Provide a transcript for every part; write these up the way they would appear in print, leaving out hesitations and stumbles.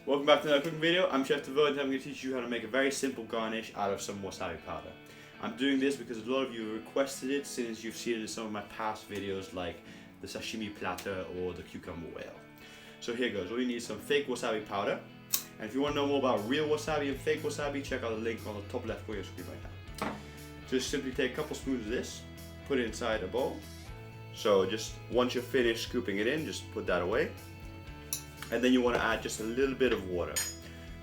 Welcome back to another cooking video. I'm Chef Devaux and I'm going to teach you how to make a very simple garnish out of some wasabi powder. I'm doing this because a lot of you requested it since you've seen it in some of my past videos like the sashimi platter or the cucumber whale. So here goes. All you need is some fake wasabi powder. And if you want to know more about real wasabi and fake wasabi, check out the link on the top left corner of your screen right now. Just simply take a couple spoons of this, put it inside a bowl. So just once you're finished scooping it in, just put that away. And then you want to add just a little bit of water.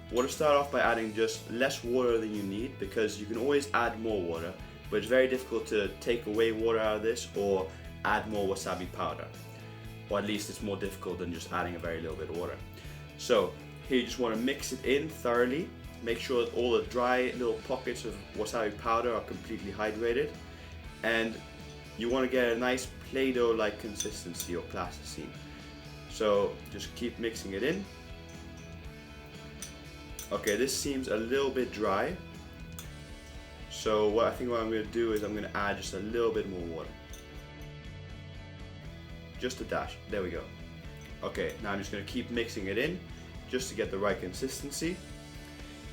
You want to start off by adding just less water than you need because you can always add more water, but it's very difficult to take away water out of this or add more wasabi powder. Or at least it's more difficult than just adding a very little bit of water. So here you just want to mix it in thoroughly. Make sure that all the dry little pockets of wasabi powder are completely hydrated. And you want to get a nice Play-Doh-like consistency or plasticine. So just keep mixing it in. Okay, this seems a little bit dry. So what I'm going to do is I'm going to add just a little bit more water. Just a dash. There we go. Okay, now I'm just going to keep mixing it in just to get the right consistency.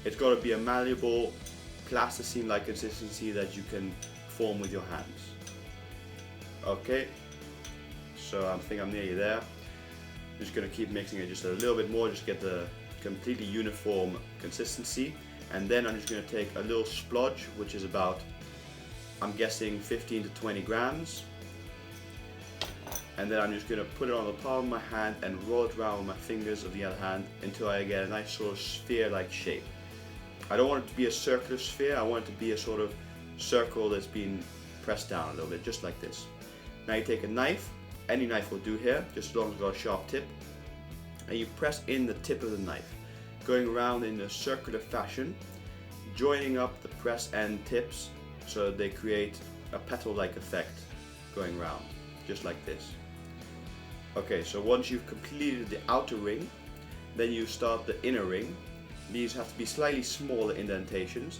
It's got to be a malleable, plasticine-like consistency that you can form with your hands. Okay, so I think I'm nearly there. I'm just going to keep mixing it just a little bit more, just get the completely uniform consistency. And then I'm just going to take a little splodge, which is about, I'm guessing 15 to 20 grams. And then I'm just going to put it on the palm of my hand and roll it around with my fingers of the other hand until I get a nice sort of sphere-like shape. I don't want it to be a circular sphere, I want it to be a sort of circle that's been pressed down a little bit, just like this. Now you take a knife, any knife will do here, just as long as it's got a sharp tip, and you press in the tip of the knife, going around in a circular fashion, joining up the press end tips so that they create a petal-like effect going around, just like this. Okay, so once you've completed the outer ring, then you start the inner ring. These have to be slightly smaller indentations,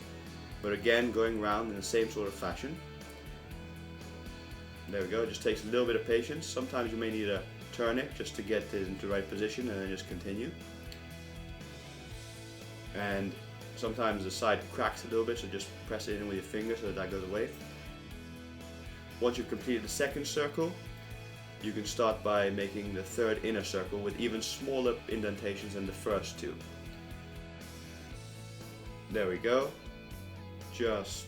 but again going around in the same sort of fashion. There we go, it just takes a little bit of patience. Sometimes you may need to turn it just to get it into the right position and then just continue. And sometimes the side cracks a little bit, so just press it in with your finger so that goes away. Once you've completed the second circle, you can start by making the third inner circle with even smaller indentations than the first two. There we go. Just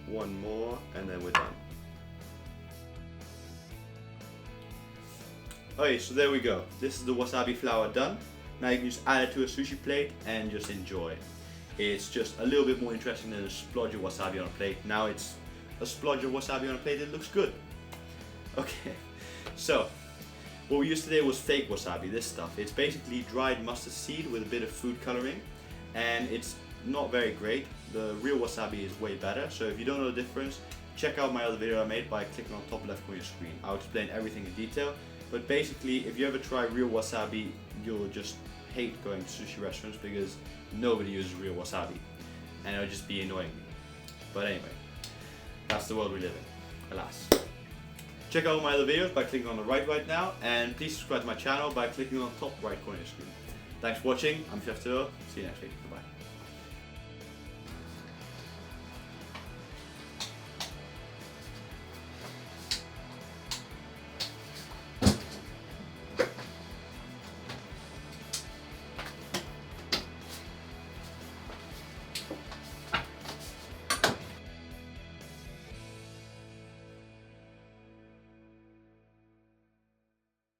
one more and then we're done. Okay, so there we go. This is the wasabi flour done. Now you can just add it to a sushi plate and just enjoy. It's just a little bit more interesting than a splodge of wasabi on a plate. Now it's a splodge of wasabi on a plate that looks good. Okay, so what we used today was fake wasabi, this stuff. It's basically dried mustard seed with a bit of food coloring, and it's not very great. The real wasabi is way better, so if you don't know the difference, check out my other video I made by clicking on the top left corner of your screen. I'll explain everything in detail, but basically if you ever try real wasabi, you'll just hate going to sushi restaurants because nobody uses real wasabi, and it'll just be annoying me. But anyway, that's the world we live in, alas. Check out all my other videos by clicking on the right now, and please subscribe to my channel by clicking on the top right corner of your screen. Thanks for watching, I'm Chef Devaux, see you next week.